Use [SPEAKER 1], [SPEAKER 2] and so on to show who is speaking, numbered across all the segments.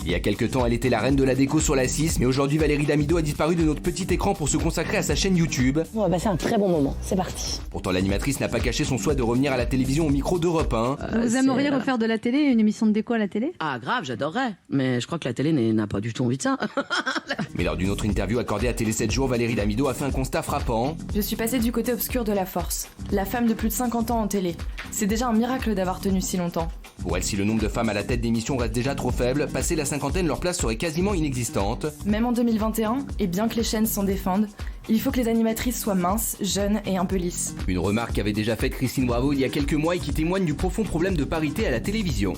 [SPEAKER 1] Il y a quelques temps, elle était la reine de la déco sur la 6, mais aujourd'hui, Valérie Damido a disparu de notre petit écran pour se consacrer à sa chaîne YouTube.
[SPEAKER 2] On va passer un très bon moment, c'est parti.
[SPEAKER 1] Pourtant, l'animatrice n'a pas caché son souhait de revenir à la télévision au micro d'Europe 1.
[SPEAKER 3] Vous aimeriez refaire de la télé, une émission de déco à la télé?
[SPEAKER 4] Ah grave, j'adorerais. Mais je crois que la télé n'a pas du tout envie de ça.
[SPEAKER 1] Mais lors d'une autre interview accordée à Télé 7 jours, Valérie Damido a fait un constat frappant.
[SPEAKER 5] Je suis passée du côté obscur de la force. La femme de plus de 50 ans en télé. C'est déjà un miracle d'avoir tenu si longtemps.
[SPEAKER 1] Pour elle, si le nombre de femmes à la tête d'émissions reste déjà trop faible, passé la cinquantaine, leur place serait quasiment inexistante.
[SPEAKER 5] Même en 2021, et bien que les chaînes s'en défendent, il faut que les animatrices soient minces, jeunes et un peu lisses.
[SPEAKER 1] Une remarque qu'avait déjà faite Christine Bravo il y a quelques mois et qui témoigne du profond problème de parité à la télévision.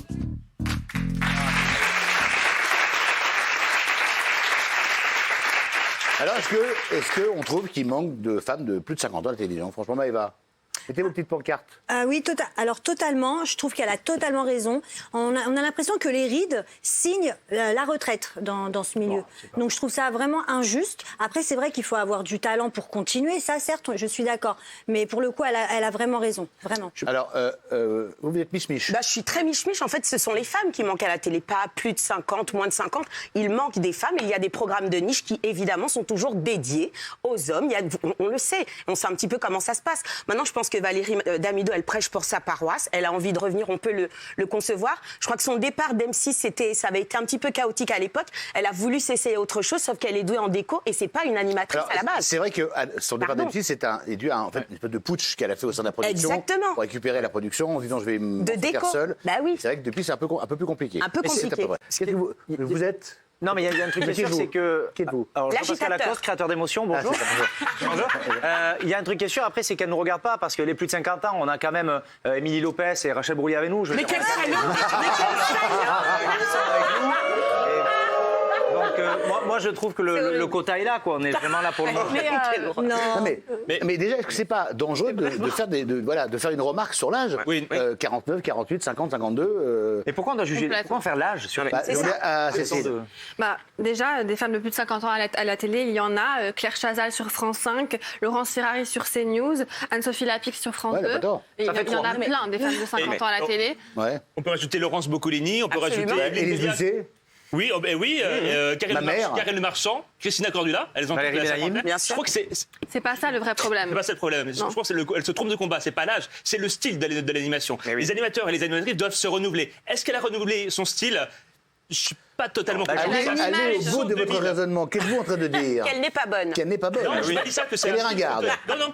[SPEAKER 6] Alors, est-ce qu'on trouve qu'il manque de femmes de plus de 50 ans à la télévision? Franchement, Maëva, mettez vos petites pancartes.
[SPEAKER 2] Oui, alors totalement, je trouve qu'elle a totalement raison. On a l'impression que les rides signent la retraite dans ce milieu. Donc je trouve ça vraiment injuste. Après, c'est vrai qu'il faut avoir du talent pour continuer, ça certes, je suis d'accord. Mais pour le coup, elle a vraiment raison, vraiment.
[SPEAKER 6] Alors, vous êtes miche-miche.
[SPEAKER 7] Je suis très miche-miche. En fait, ce sont les femmes qui manquent à la télé, pas plus de 50, moins de 50. Il manque des femmes et il y a des programmes de niche qui, évidemment, sont toujours dédiés aux hommes. On le sait, on sait un petit peu comment ça se passe. Maintenant, je pense que Valérie Damido, elle prêche pour sa paroisse. Elle a envie de revenir, on peut le concevoir. Je crois que son départ d'M6, ça avait été un petit peu chaotique à l'époque. Elle a voulu s'essayer autre chose, sauf qu'elle est douée en déco et c'est pas une animatrice à la base.
[SPEAKER 6] C'est vrai que son départ d'M6 est dû à en fait, une espèce de putsch qu'elle a fait au sein de la production.
[SPEAKER 7] Exactement.
[SPEAKER 6] Pour récupérer la production en disant je vais me faire seule.
[SPEAKER 7] Bah oui.
[SPEAKER 6] C'est vrai que depuis c'est un peu plus compliqué.
[SPEAKER 7] Un peu compliqué.
[SPEAKER 6] Vous êtes...
[SPEAKER 8] Non, mais il y a un truc qui est sûr, c'est que...
[SPEAKER 6] Qui êtes-vous?
[SPEAKER 8] Alors, Jean-Pascal Lacoste, créateur d'émotions, bonjour. Bonjour. Il y a un truc qui est sûr, après, c'est qu'elle ne nous regarde pas, parce que les plus de 50 ans, on a quand même Émilie Lopez et Rachel Brouillé avec nous.
[SPEAKER 7] Mais quel salaud!
[SPEAKER 8] Donc, moi, je trouve que le quota est là, quoi. On est vraiment là pour le moment.
[SPEAKER 6] Mais déjà, est-ce que c'est pas dangereux de faire une remarque sur l'âge?
[SPEAKER 8] Oui.
[SPEAKER 6] 49, 48, 50, 52.
[SPEAKER 8] Et pourquoi on doit juger? Pourquoi faire l'âge sur les...
[SPEAKER 9] Déjà, des femmes de plus de 50 ans à la télé, il y en a. Claire Chazal sur France 5, Laurence Ferrari sur CNews, Anne-Sophie Lapix sur France 2. Il y en a plein, des femmes de 50 ans à la télé.
[SPEAKER 6] Ouais.
[SPEAKER 10] On peut rajouter Laurence Boccolini, on peut rajouter...
[SPEAKER 6] Élise Lucet.
[SPEAKER 10] Oui, Karine Le Marchand, Christina Cordula, elles ont
[SPEAKER 8] Valérie Benaïm.
[SPEAKER 7] Bien sûr.
[SPEAKER 10] Je crois que
[SPEAKER 9] C'est pas ça le vrai problème.
[SPEAKER 10] c'est pas ça le problème. Je crois qu'elle se trompe de combat. C'est pas l'âge, c'est le style de l'animation. Les animateurs et les animatrices doivent se renouveler. Est-ce qu'elle a renouvelé son style? Je suis pas totalement
[SPEAKER 6] Allez au bout de votre raisonnement. Qu'êtes-vous en train de dire?
[SPEAKER 7] Qu'elle n'est pas bonne.
[SPEAKER 6] Qu'elle n'est pas bonne.
[SPEAKER 10] Non, je ne dis ça que c'est
[SPEAKER 6] Elle est ringarde.
[SPEAKER 10] Non,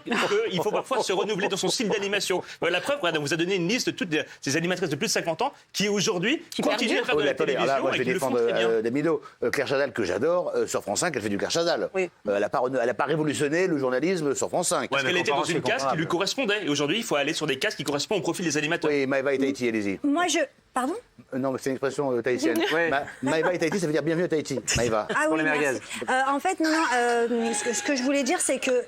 [SPEAKER 10] il faut parfois se renouveler dans son style d'animation. La preuve, on vous a donné une liste de toutes ces animatrices de plus de 50 ans qui aujourd'hui continuent à faire de la télévision
[SPEAKER 6] moi, je
[SPEAKER 10] et
[SPEAKER 6] vais
[SPEAKER 10] qui le font très bien.
[SPEAKER 6] défendre Damido. Claire Chazal, que j'adore, sur France 5, elle fait du Claire Chazal.
[SPEAKER 7] Oui.
[SPEAKER 6] Elle n'a pas révolutionné le journalisme sur France 5.
[SPEAKER 10] Parce qu'elle était dans une case qui lui correspondait. Et aujourd'hui, il faut aller sur des cases qui correspondent au profil des animateurs.
[SPEAKER 6] Oui, Maëva et Tahiti, allez-y.
[SPEAKER 2] Pardon?
[SPEAKER 6] Non, mais c'est une expression tahitienne. Maëva et Tahiti, ça veut dire bienvenue à Tahiti. Maëva.
[SPEAKER 2] Ah oui, merci. En fait, ce que je voulais dire, c'est que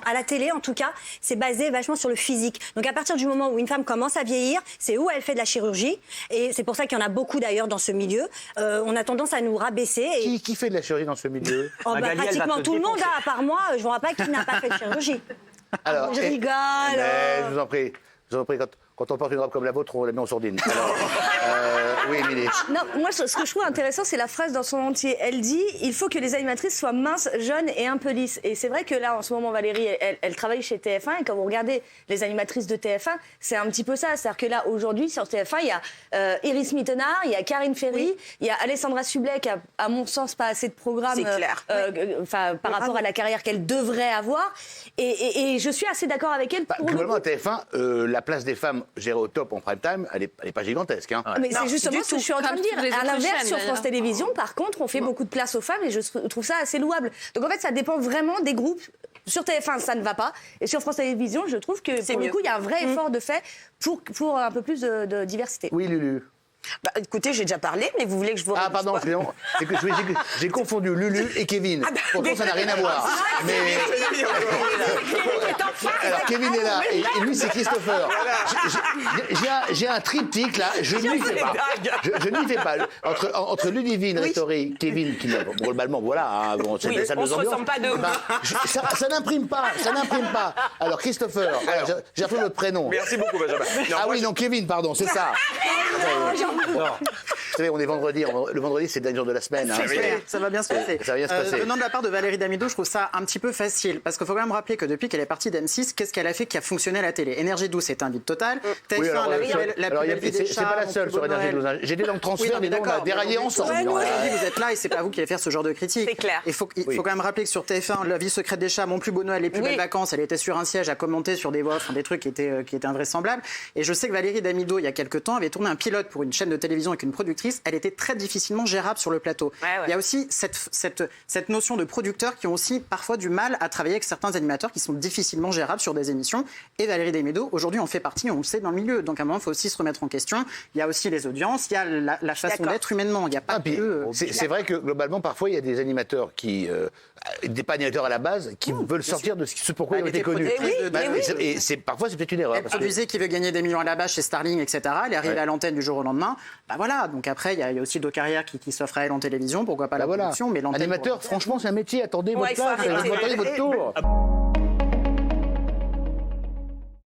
[SPEAKER 2] à la télé, en tout cas, c'est basé vachement sur le physique. Donc à partir du moment où une femme commence à vieillir, c'est où elle fait de la chirurgie. Et c'est pour ça qu'il y en a beaucoup d'ailleurs dans ce milieu. On a tendance à nous rabaisser.
[SPEAKER 6] Qui fait de la chirurgie dans ce milieu?
[SPEAKER 2] Pratiquement tout le monde, à part moi, je ne vois pas qui n'a pas fait de chirurgie.
[SPEAKER 6] Alors,
[SPEAKER 2] je rigole.
[SPEAKER 6] Je vous en prie. Quand on porte une robe comme la vôtre, on la met en sourdine. Alors, oui, Émilie.
[SPEAKER 11] Non, moi, ce que je trouve intéressant, c'est la phrase dans son entier. Elle dit « Il faut que les animatrices soient minces, jeunes et un peu lisses ». Et c'est vrai que là, en ce moment, Valérie, elle travaille chez TF1. Et quand vous regardez les animatrices de TF1, c'est un petit peu ça. C'est-à-dire que là, aujourd'hui, sur TF1, il y a Iris Mittenard, il y a Karine Ferry, il y a Alessandra Sublet qui a, à mon sens, pas assez de programmes par rapport à la carrière qu'elle devrait avoir. Et je suis assez d'accord avec elle.
[SPEAKER 6] Globalement, à TF1, la place des femmes gérée au top en prime time, elle est pas gigantesque. Hein.
[SPEAKER 11] Mais c'est justement ce que je suis en train de dire. À l'inverse, sur France Télévisions, par contre, on fait beaucoup de place aux femmes et je trouve ça assez louable. Donc en fait, ça dépend vraiment des groupes. Sur TF1, ça ne va pas. Et sur France Télévisions, je trouve que pour le coup, il y a un vrai effort de fait pour un peu plus de diversité.
[SPEAKER 6] Oui, Lulu.
[SPEAKER 7] Écoutez, j'ai déjà parlé, mais vous voulez que je vous...
[SPEAKER 6] Ah, pardon, c'est que j'ai confondu Lulu et Kevin. Pourtant, ça n'a rien à voir. Mais... Alors, Kevin est là, et lui, c'est Christopher. J'ai un triptyque, là, je ne lui fais pas. Je ne lui fais pas. Entre Ludivine, Rétoré, Kevin, qui, globalement, voilà, c'est des salles de ambiance.
[SPEAKER 7] On ne se ressemble pas de
[SPEAKER 6] ça n'imprime pas, Alors, Christopher, j'ai retrouvé votre prénom.
[SPEAKER 8] Merci beaucoup, Benjamin.
[SPEAKER 6] Ah oui, non, Kevin, pardon, c'est ça. savez, on est vendredi. Le vendredi, c'est le dernier jour de la semaine.
[SPEAKER 12] Ça va bien se passer.
[SPEAKER 6] Ça va bien se passer.
[SPEAKER 12] Venant de la part de Valérie Damido, je trouve ça un petit peu facile. Parce qu'il faut quand même rappeler que depuis qu'elle est partie d'M6, qu'est-ce qu'elle a fait qui a fonctionné à la télé? Énergie douce est un vide total. TF1,
[SPEAKER 6] c'est pas la seule sur Énergie douce. J'étais dans le transfert, mais on a déraillé ensemble.
[SPEAKER 12] Aujourd'hui, vous êtes là et c'est pas vous qui allez faire ce genre de critique.
[SPEAKER 7] C'est clair.
[SPEAKER 12] Il faut quand même rappeler que sur TF1, La vie secrète des chats, Mon plus beau Noël, Les plus belles vacances, elle était sur un siège à commenter sur des voix, des trucs qui étaient invraisemblables. Et je sais que Valérie Damido, il y a quelques temps, avait tourné un pilote pour une chaîne de télévision avec une productrice. Elle était très difficilement gérable sur le plateau. Il y a aussi cette notion de producteurs qui ont aussi parfois du mal à travailler avec certains animateurs qui sont difficilement gérables sur des émissions. Et Valérie Damido, aujourd'hui, on fait partie, on le sait, dans le milieu. Donc à un moment, il faut aussi se remettre en question. Il y a aussi les audiences, il y a la façon d'être humainement. Il y a pas
[SPEAKER 6] c'est vrai que globalement, parfois, il y a des animateurs qui, des pas animateurs à la base, qui veulent sortir de ce pourquoi ils ont été connus. Et parfois, c'est peut-être une erreur.
[SPEAKER 12] Elle produisait qui veut gagner des millions à la base chez Starling, etc. Elle est arrivée à l'antenne du jour au lendemain. Voilà. Donc après, il y a aussi d'autres carrières qui s'offrent à elle en télévision. Pourquoi pas la production, mais l'antenne.
[SPEAKER 6] Animateur, franchement, c'est un métier. Attendez votre place, attendez votre tour.